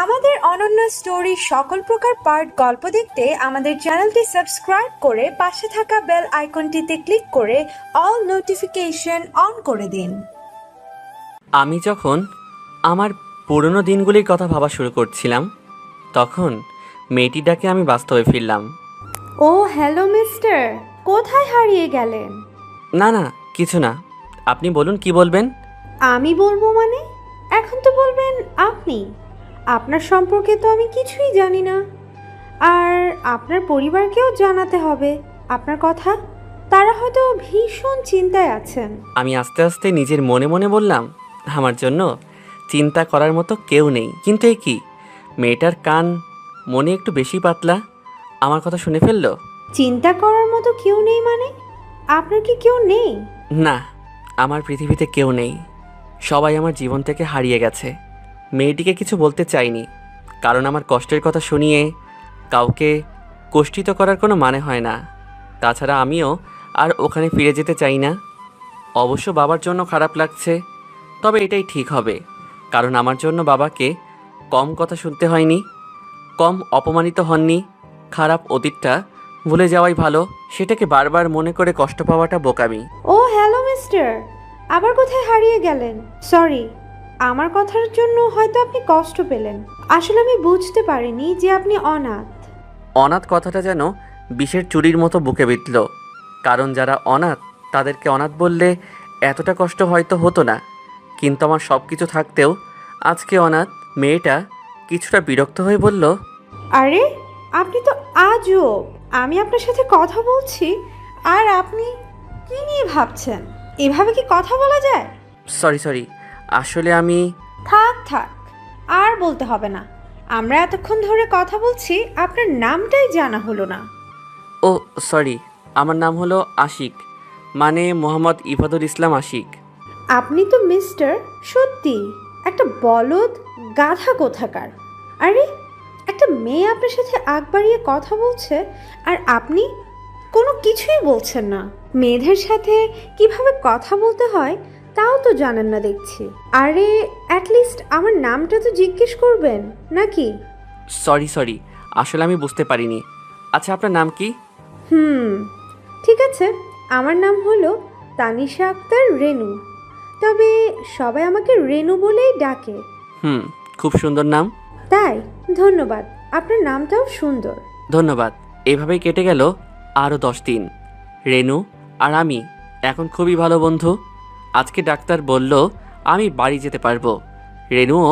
আমাদের অনন্য স্টোরি সকল প্রকার পার্ট গল্প দেখতে আমাদের চ্যানেলটি সাবস্ক্রাইব করে পাশে থাকা বেল আইকনটিতে ক্লিক করে অল নোটিফিকেশন অন করে দিন। আমি যখন আমার পুরনো দিনগুলির কথা ভাবা শুরু করছিলাম তখন মেয়েটির ডাকে আমি বাস্তবে ফিরলাম। ও হ্যালো মিস্টার, কোথায় হারিয়ে গেলেন? না না, কিছু না, আপনি বলুন কি বলবেন। আমি বলবো মানে? এখন তো বলবেন আপনি। আপনার সম্পর্কে তো আমি কিছুই জানি না, আর আপনার পরিবারকেও জানাতে হবে আপনার কথা। তারা হয়তো ভীষণ চিন্তায় আছেন। আমি আস্তে আস্তে নিজের মনে মনে বললাম, আমার জন্য চিন্তা করার মতো কেউ নেই। কিন্তু এ কি, মেয়েটার কান মনে একটু বেশি পাতলা, আমার কথা শুনে ফেললো। চিন্তা করার মতো কেউ নেই মানে? আপনার কি কেউ নেই? না, আমার পৃথিবীতে কেউ নেই, সবাই আমার জীবন থেকে হারিয়ে গেছে। মেয়েটিকে কিছু বলতে চাইনি, কারণ আমার কষ্টের কথা শুনিয়ে কাউকে কষ্টিত করার কোনো মানে হয় না। তাছাড়া আমিও আর ওখানে ফিরে যেতে চাই না। অবশ্য বাবার জন্য খারাপ লাগছে, তবে এটাই ঠিক হবে, কারণ আমার জন্য বাবাকে কম কথা শুনতে হয়নি, কম অপমানিত হননি। খারাপ অতীতটা ভুলে যাওয়াই ভালো, সেটাকে বারবার মনে করে কষ্ট পাওয়াটা বোকামি। ও হ্যালো মিস্টার, আবার কোথায় হারিয়ে গেলেন? সরি, আমার কথার জন্য হয়তো আপনি কষ্ট পেলেন। আসলে আমি বুঝতে পারিনি যে আপনি অনাথ। অনাথ কথাটা যেন বিষের চুরির মতো বুকে বিঁধল, কারণ যারা অনাথ তাদেরকে অনাথ বললে এতটা কষ্ট হয়তো হতো না, কিন্তু আমার সব কিছু থাকতেও আজকে অনাথ। মেয়েটা কিছুটা বিরক্ত হয়ে বলল, আরে আপনি তো আজব। আমি আপনার সাথে কথা বলছি আর আপনি কি নিয়ে ভাবছেন? এভাবে কি কথা বলা যায়? সরি সরি, আসলে আমি... থাক থাক, আর বলতে হবে না। আমরা এতক্ষণ ধরে কথা বলছি, আপনার নামটাই জানা হলো না। ও সরি, আমার নাম হলো আশিক, মানে মোহাম্মদ ইফাদুল ইসলাম আশিক। আপনি তো মিস্টার সত্যি একটা বলদ গাধা কোথাকার। আরে একটা মেয়ে আপনার সাথে আগ বাড়িয়ে কথা বলছে আর আপনি কোনো কিছুই বলছেন না। মেয়েদের সাথে কিভাবে কথা বলতে হয় তাও তো জানেন না দেখছি। আরে অ্যাটলিস্ট আমার নামটা তো জিজ্ঞেস করবেন নাকি? সরি সরি, আসলে আমি বুঝতে পারিনি। আচ্ছা, আপনার নাম কি? হুম, ঠিক আছে, আমার নাম হলো তানিশা আক্তার রেনু, তবে সবাই আমাকে রেনু বলেই ডাকে। খুব সুন্দর নাম। তাই? ধন্যবাদ, আপনার নামটাও সুন্দর। ধন্যবাদ। এভাবেই কেটে গেল আরও 10 দিন। রেনু আর আমি এখন খুবই ভালো বন্ধু। আজকে ডাক্তার বলল আমি বাড়ি যেতে পারবো। রেনুও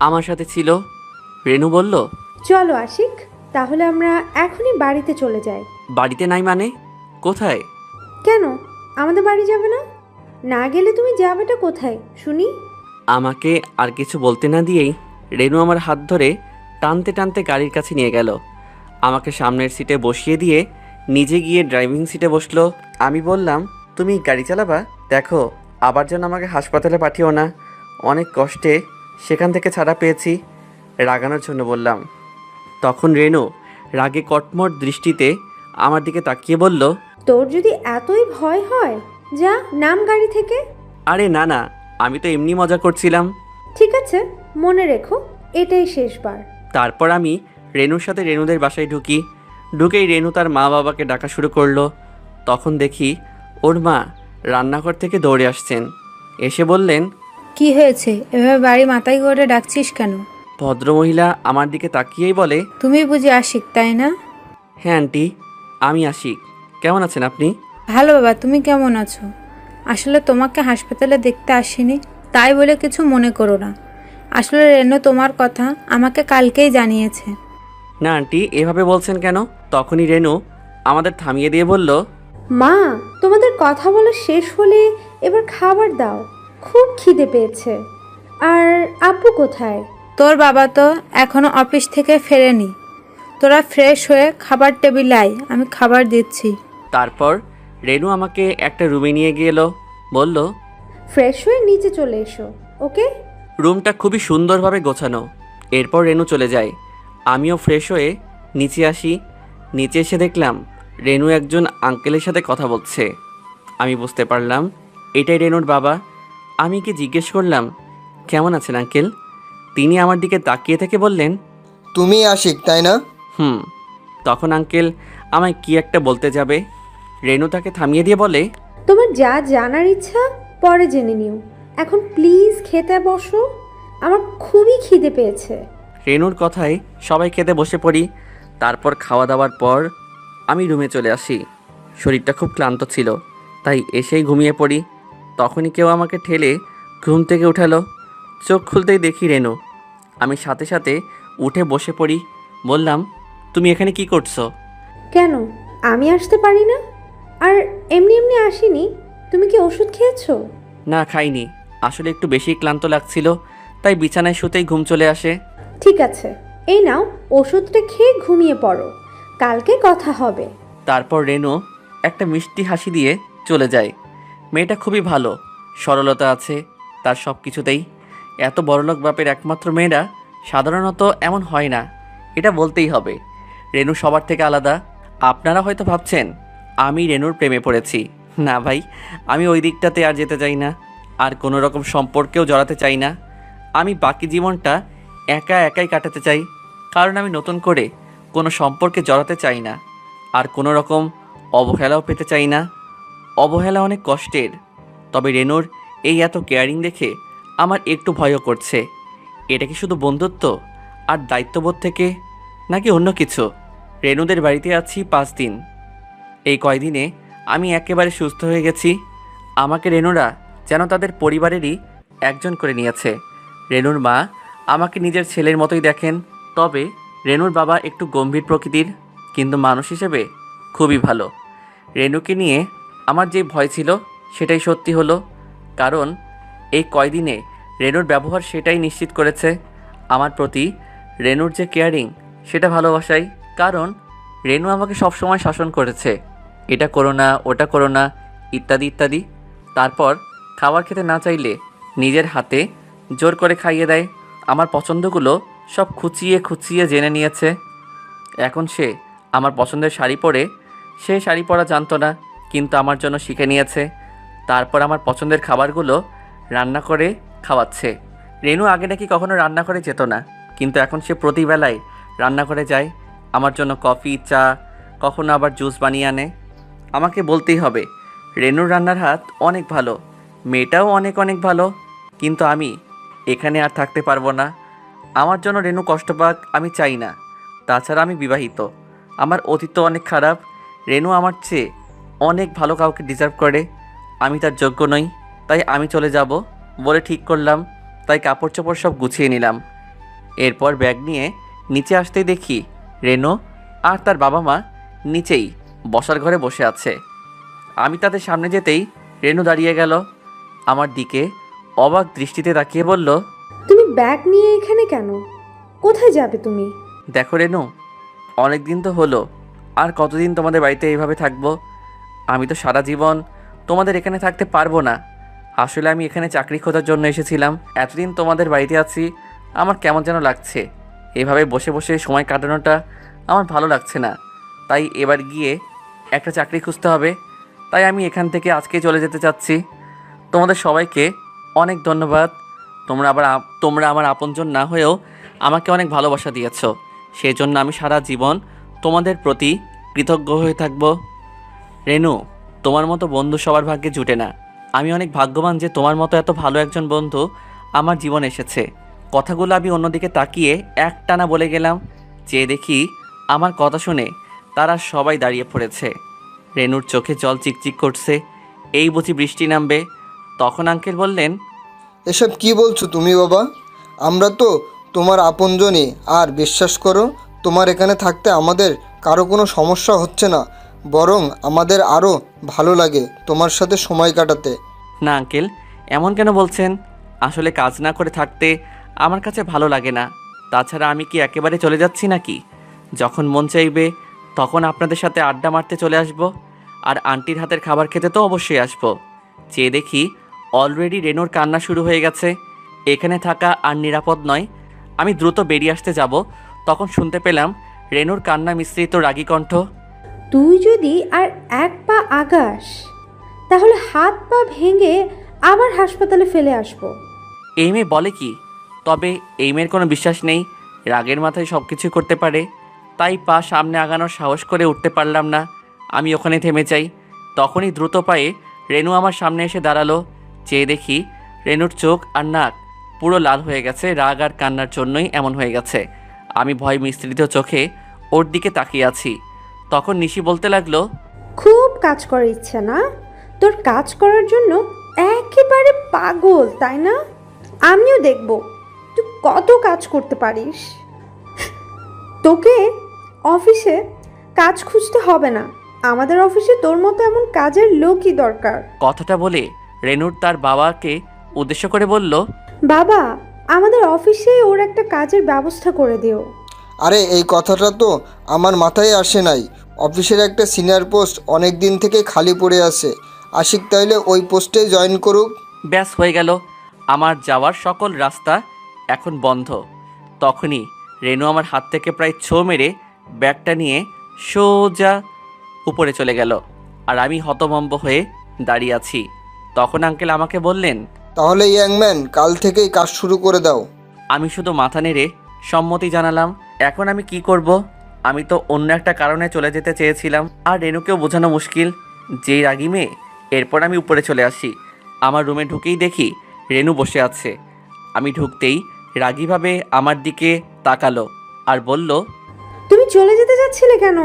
আমার সাথে ছিল। রেনু বলল, চলো আশিক, তাহলে আমরা এখনই বাড়িতে চলে যাই। বাড়িতে নাই মানে? কোথায়? কেন, আমাদের বাড়ি যাবে না? না গেলে তুমি যাবেটা কোথায় শুনি? আমাকে আর কিছু বলতে না দিয়েই রেনু আমার হাত ধরে টানতে টানতে গাড়ির কাছে নিয়ে গেল। আমাকে সামনের সিটে বসিয়ে দিয়ে নিজে গিয়ে ড্রাইভিং সিটে বসলো। আমি বললাম, তুমি গাড়ি চালাবা? দেখো, আবার যেন আমাকে হাসপাতালে পাঠিও না, অনেক কষ্টে সেখান থেকে ছাড়া পেয়েছি। রাগানোর জন্য বললাম। তখন রেনু রাগে কটমট দৃষ্টিতে আমার দিকে তাকিয়ে বলল, তোর যদি এতই ভয় হয়, যা নাম গাড়ি থেকে। আরে না না, আমি তো এমনি মজা করছিলাম। ঠিক আছে, মনে রেখো এটাই শেষবার। তারপর আমি রেনুর সাথে রেনুদের বাসায় ঢুকেই রেনু তার মা বাবাকে ডাকা শুরু করলো। তখন দেখি ওর মা রান্নাঘর থেকে দৌড়ে আসছেন। এসে বললেন, কি হয়েছে, এভাবে বাড়ি মাথায় করে ডাকছিস কেন? ভদ্রমহিলা আমার দিকে তাকিয়েই বলে, তুমি বুঝি আশিক, তাই না? হ্যাঁ আন্টি, আমি আশিক। কেমন আছেন আপনি? ভালো বাবা, তুমি কেমন আছো? আসলে তোমাকে হাসপাতালে দেখতে আসিনি, তাই বলে কিছু মনে করো না। আসলে রেনু তোমার কথা আমাকে কালকেই জানিয়েছে। না আন্টি, এভাবে বলছেন কেন? তখনই রেনু আমাদের থামিয়ে দিয়ে বলল, মা, তোমাদের কথা বলা শেষ হলে এবার খাবার দাও, খুব খিদে পেয়েছে। আর আব্বু কোথায়? তোর বাবা তো এখনো অফিস থেকে ফেরেনি। তোরা ফ্রেশ হয়ে খাবার টেবিলে আয়, আমি খাবার দিচ্ছি। তারপর রেনু আমাকে একটা রুমে নিয়ে গেল। বলল, ফ্রেশ হয়ে নিচে চলে এসো, ওকে? রুমটা খুবই সুন্দরভাবে গোছানো। এরপর রেনু চলে যায়, আমিও ফ্রেশ হয়ে নিচে আসি। নিচে এসে দেখলাম রেনু একজন আঙ্কেলের সাথে কথা বলছে। আমি বুঝতে পারলাম এটাই রেনুর বাবা। আমি কি জিজ্ঞেস করলাম, কেমন আছেন আঙ্কেল? তিনি আমার দিকে তাকিয়ে থেকে বললেন, তুমি আশিক তাই না? হুম। তখন আঙ্কেল আমায় কি একটা বলতে যাবে, রেনু তাকে থামিয়ে দিয়ে বলে, তোমার যা জানার ইচ্ছা পরে জেনে নিও, এখন প্লিজ খেতে বসো, আমার খুবই খিদে পেয়েছে। রেনুর কথায় সবাই খেতে বসে পড়ি। তারপর খাওয়া দাওয়ার পর আমি রুমে চলে আসি। শরীরটা খুব ক্লান্ত ছিল, তাই এসেই ঘুমিয়ে পড়ি। তখনই কেউ আমাকে ঠেলে ঘুম থেকে উঠালো। চোখ খুলতেই দেখি রেনু। আমি সাথে সাথে উঠে বসে পড়ি। বললাম, তুমি এখানে কি করছো? কেন, আমি আসতে পারি না? আর এমনি এমনি আসিনি, তুমি কি ওষুধ খেয়েছো? না, খাইনি। আসলে একটু বেশি ক্লান্ত লাগছিল, তাই বিছানায় শুতেই ঘুম চলে আসে। ঠিক আছে, এই নাও ওষুধটা খেয়ে ঘুমিয়ে পড়ো, কালকে কথা হবে। তারপর রেনু একটা মিষ্টি হাসি দিয়ে চলে যায়। মেয়েটা খুবই ভালো, সরলতা আছে তার সব কিছুতেই। এত বড়লোক বাপের একমাত্র মেয়েরা সাধারণত এমন হয় না, এটা বলতেই হবে। রেনু সবার থেকে আলাদা। আপনারা হয়তো ভাবছেন আমি রেনুর প্রেমে পড়েছি। না ভাই, আমি ওই দিকটাতে আর যেতে চাই না, আর কোনো রকম সম্পর্কেও জড়াতে চাই না। আমি বাকি জীবনটা একা একাই কাটাতে চাই, কারণ আমি নতুন করে কোনো সম্পর্কে জড়াতে চাই না, আর কোনো রকম অবহেলাও পেতে চাই না। অবহেলা অনেক কষ্টের। তবে রেনুর এই এত কেয়ারিং দেখে আমার একটু ভয়ও করছে। এটা কি শুধু বন্ধুত্ব আর দায়িত্ববোধ থেকে, নাকি অন্য কিছু? রেনুদের বাড়িতে আছি 5 দিন। এই কয়দিনে আমি একেবারে সুস্থ হয়ে গেছি। আমাকে রেনুরা যেন তাদের পরিবারেরই একজন করে নিয়েছে। রেনুর মা আমাকে নিজের ছেলের মতোই দেখেন। তবে রেনুর বাবা একটু গম্ভীর প্রকৃতির, কিন্তু মানুষ হিসেবে খুবই ভালো। রেনুকে নিয়ে আমার যে ভয় ছিল সেটাই সত্যি হলো, কারণ এই কয়দিনে রেনুর ব্যবহার সেটাই নিশ্চিত করেছে। আমার প্রতি রেনুর যে কেয়ারিং সেটা ভালোবাসাই, কারণ রেনু আমাকে সবসময় শাসন করেছে, এটা করো না, ওটা করো না, ইত্যাদি ইত্যাদি। তারপর খাবার খেতে না চাইলে নিজের হাতে জোর করে খাইয়ে দেয়। আমার পছন্দগুলো সব খুঁচিয়ে খুঁচিয়ে জেনে নিয়েছে। এখন সে আমার পছন্দের শাড়ি পরে, সে শাড়ি পরা জানতো না, কিন্তু আমার জন্য শিখে নিয়েছে। তারপর আমার পছন্দের খাবারগুলো রান্না করে খাওয়াচ্ছে। রেনু আগে নাকি কখনো রান্না করে যেত না, কিন্তু এখন সে প্রতিবেলায় রান্না করে যায়। আমার জন্য কফি, চা, কখনো আবার জুস বানিয়ে আনে। আমাকে বলতেই হবে, রেনুর রান্নার হাত অনেক ভালো, মেয়েটাও অনেক অনেক ভালো। কিন্তু আমি এখানে আর থাকতে পারবো না। আমার জন্য রেনু কষ্ট পাক আমি চাই না। তাছাড়া আমি বিবাহিত, আমার অতীত অনেক খারাপ। রেনু আমার চেয়ে অনেক ভালো কাউকে ডিজার্ভ করে, আমি তার যোগ্য নই। তাই আমি চলে যাব বলে ঠিক করলাম। তাই কাপড় চোপড় সব গুছিয়ে নিলাম। এরপর ব্যাগ নিয়ে নিচে আসতেই দেখি রেনু আর তার বাবা মা নিচেই বসার ঘরে বসে আছে। আমি তাদের সামনে যেতেই রেনু দাঁড়িয়ে গেল, আমার দিকে অবাক দৃষ্টিতে তাকিয়ে বলল, তুমি ব্যাগ নিয়ে এখানে কেন? কোথায় যাবে তুমি? দেখো রেনু, অনেক দিন তো হলো, আর কতদিন তোমাদের বাড়িতে এইভাবে থাকবো? আমি তো সারা জীবন তোমাদের এখানে থাকতে পারবো না। আসলে আমি এখানে চাকরি খোঁজার জন্য এসেছিলাম। এতদিন তোমাদের বাড়িতে আছি, আমার কেমন যেন লাগছে। এভাবে বসে বসে সময় কাটানোটা আমার ভালো লাগছে না। তাই এবার গিয়ে একটা চাকরি খুঁজতে হবে। তাই আমি এখান থেকে আজকেই চলে যেতে চাচ্ছি। তোমাদের সবাইকে অনেক ধন্যবাদ। তোমরা আমার আপনজন না হয়েও আমাকে অনেক ভালোবাসা দিয়েছ। সেই জন্য আমি সারা জীবন তোমাদের প্রতি কৃতজ্ঞ হয়ে থাকব। রেনু, তোমার মতো বন্ধু সবার ভাগ্যে জুটে না। আমি অনেক ভাগ্যবান যে তোমার মতো এত ভালো একজন বন্ধু আমার জীবন এসেছে। কথাগুলো আমি অন্যদিকে তাকিয়ে একটানা বলে গেলাম। চেয়ে দেখি আমার কথা শুনে তারা সবাই দাঁড়িয়ে পড়েছে। রেনুর চোখে জল চিকচিক করছে, এই বুঝি বৃষ্টি নামবে। তখন আঙ্কেল বললেন, এসব কি বলছো তুমি বাবা? আমরা তো তোমার আপনজনই, আর বিশ্বাস করো তোমার এখানে থাকতে আমাদের কারো কোনো সমস্যা হচ্ছে না, বরং আমাদের আরও ভালো লাগে তোমার সাথে সময় কাটাতে। না আঙ্কেল, এমন কেন বলছেন? আসলে কাজ না করে থাকতে আমার কাছে ভালো লাগে না। তাছাড়া আমি কি একেবারে চলে যাচ্ছি নাকি? যখন মন চাইবে তখন আপনাদের সাথে আড্ডা মারতে চলে আসব, আর আন্টির হাতের খাবার খেতে তো অবশ্যই আসব। চেয়ে দেখি অলরেডি রেনুর কান্না শুরু হয়ে গেছে। এখানে থাকা আর নিরাপদ নয়। আমি দ্রুত বেরিয়ে আসতে যাব, তখন শুনতে পেলাম রেনুর কান্না মিশ্রিত রাগী কণ্ঠ। তুই যদি আর এক পা আগাস তাহলে হাত পা ভেঙে আবার হাসপাতালে ফেলে আসবো। এই মেয়ে বলে কি? তবে এই মেয়ের কোনো বিশ্বাস নেই, রাগের মাথায় সব কিছু করতে পারে। তাই পা সামনে আগানোর সাহস করে উঠতে পারলাম না। আমি ওখানে থেমে যাই। তখনই দ্রুত পায়ে রেনু আমার সামনে এসে দাঁড়ালো। চেয়ে দেখি রেনুর চোখ আর নাক পুরো লাল হয়ে গেছে, রাগ আর কান্নার জন্যই এমন হয়ে গেছে। আমি ভয় মিশ্রিত চোখে ওর দিকে তাকিয়ে আছি। তখন নিশি বলতে লাগলো, খুব কাজ করার ইচ্ছে না তোর? কাজ করার জন্য একেবারে পাগল, তাই না? আমিও দেখব তুই কত কাজ করতে পারিস। তোকে অফিসে কাজ খুঁজতে হবে না, আমাদের অফিসে তোর মতো এমন কাজের লোকই দরকার। কথাটা বলে রেনুর তার বাবাকে উদ্দেশ্য করে বলল, বাবা, আমাদের অফিসে ওর একটা কাজের ব্যবস্থা করে দিও। আরে এই কথাটা তো আমার মাথায় আসে নাই। অফিসের একটা সিনিয়র পোস্ট অনেক দিন থেকে খালি পড়ে আছে, আশিক তাইলে ওই পোস্টে জয়েন করুক। ব্যাস হয়ে গেল, আমার যাওয়ার সকল রাস্তা এখন বন্ধ। তখনই রেনু আমার হাত থেকে প্রায় ছো মেরে ব্যাগটা নিয়ে সোজা উপরে চলে গেল। আর আমি হতভম্ব হয়ে দাঁড়িয়ে আছি। তখন আঙ্কেল আমাকে বললেন, তাহলে ইয়াংম্যান কাল থেকেই কাজ শুরু করে দাও। আমি শুধু মাথা নেড়ে সম্মতি জানালাম। এখন আমি কি করব? আমি তো অন্য একটা কারণে চলে যেতে চেয়েছিলাম, আর রেনুকেও বোঝানো মুশকিল, যেই রাগী মেয়ে। এরপর আমি উপরে চলে আসি। আমার রুমে ঢুকেই দেখি রেনু বসে আছে। আমি ঢুকতেই রাগীভাবে আমার দিকে তাকালো আর বলল, তুমি চলে যেতে যাচ্ছিলে কেন?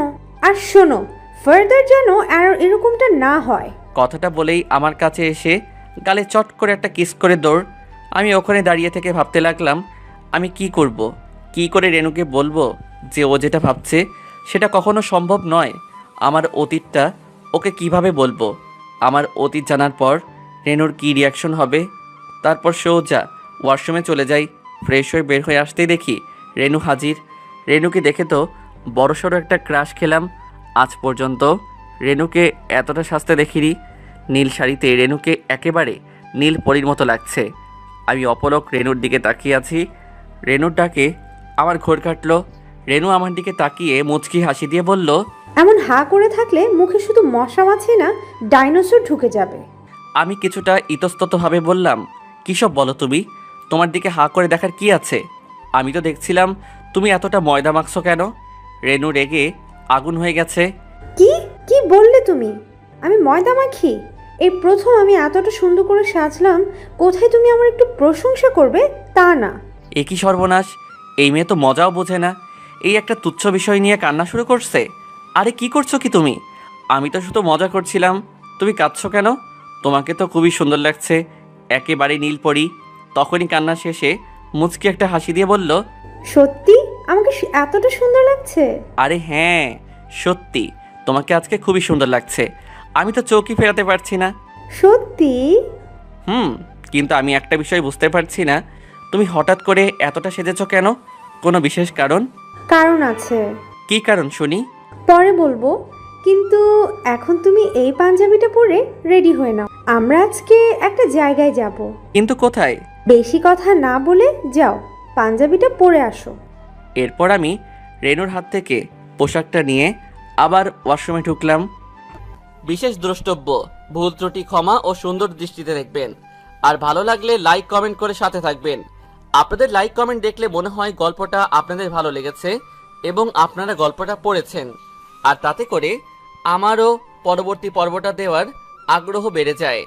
আর শোনো, ফার্দার যেন আর এরকমটা না হয়। কথাটা বলেই আমার কাছে এসে গালে চট করে একটা কিস করে দৌড়। আমি ওখানে দাঁড়িয়ে থেকে ভাবতে লাগলাম, আমি কি করব? কি করে রেনুকে বলবো যে ও যেটা ভাবছে সেটা কখনো সম্ভব নয়? আমার অতীতটা ওকে কিভাবে বলবো? আমার অতীত জানার পর রেনুর কি রিয়াকশন হবে? তারপর সোজা ওয়াশরুমে চলে যাই। ফ্রেশ হয়ে বের হয়ে আসতেই দেখি রেনু হাজির। রেনুকে দেখে তো বড়সড় একটা ক্রাশ খেলাম। আজ পর্যন্ত রেনুকে এতটা সাজতে দেখিনি। নীল শাড়িতে রেনুকে একেবারে নীল পরীর মতো লাগছে। আমি অপলক রেনুর দিকে তাকিয়ে আছি। রেনুর ডাকে আমার ঘোর কাটলো। রেনু আমার দিকে তাকিয়ে মুচকি হাসি দিয়ে বলল, এমন হা করে থাকলে মুখে শুধু মশা মাছি না, ডাইনোসর ঢুকে যাবে। আমি কিছুটা ইতস্ততভাবে বললাম, কী সব বলো তুমি? তোমার দিকে হা করে দেখার কি আছে? আমি তো দেখছিলাম তুমি এতটা ময়দা মাখছো কেন? রেনু রেগে আগুন হয়ে গেছে। কি কি বললে তুমি? আমি ময়দা মাখি? এই প্রথম আমি এতটা সুন্দর করে সাজলাম, কোথায় তুমি আমার একটু প্রশংসা করবে তা না। এ কি সর্বনাশ! এই মেয়ে তো মজাও বোঝে না। এই একটা তুচ্ছ বিষয় নিয়ে কান্না শুরু করছে। আরে কি করছো কি তুমি? আমি তো শুধু মজা করছিলাম, তুমি কাঁদছো কেন? তোমাকে তো খুবই সুন্দর লাগছে, একেবারে নীল পরি। তখনই কান্না শেষে মুচকি একটা হাসি দিয়ে বলল, সত্যি আমাকে এতটা সুন্দর লাগছে? আরে হ্যাঁ, সত্যি তোমাকে আজকে খুবই সুন্দর লাগছে। আমি তো চৌকি ফেরাতে পারছি না। সত্যি? কিন্তু আমি একটা বিষয় বুঝতে পারছি না, তুমি হঠাৎ করে এতটা সেজেছো কেন? কোনো বিশেষ কারণ? কারণ আছে। কি কারণ শুনি? পরে বলবো, কিন্তু এখন তুমি এই পাঞ্জাবিটা পরে রেডি হয়ে নাও, আমরা আজকে একটা জায়গায় যাব। কিন্তু কোথায়? বেশি কথা না বলে যাও, পাঞ্জাবিটা পরে আসো। এরপর আমি রেনুর হাত থেকে পোশাকটা নিয়ে আবার ওয়াশরুমে ঢুকলাম। বিশেষ দ্রষ্টব্য, ভুল ত্রুটি ক্ষমা ও সুন্দর দৃষ্টিতে দেখবেন। আর ভালো লাগলে লাইক কমেন্ট করে সাথে থাকবেন। আপনাদের লাইক কমেন্ট দেখলে মনে হয় গল্পটা আপনাদের ভালো লেগেছে এবং আপনারা গল্পটা পড়েছেন, আর তাতে করে আমারও পরবর্তী পর্বটা দেওয়ার আগ্রহ বেড়ে যায়।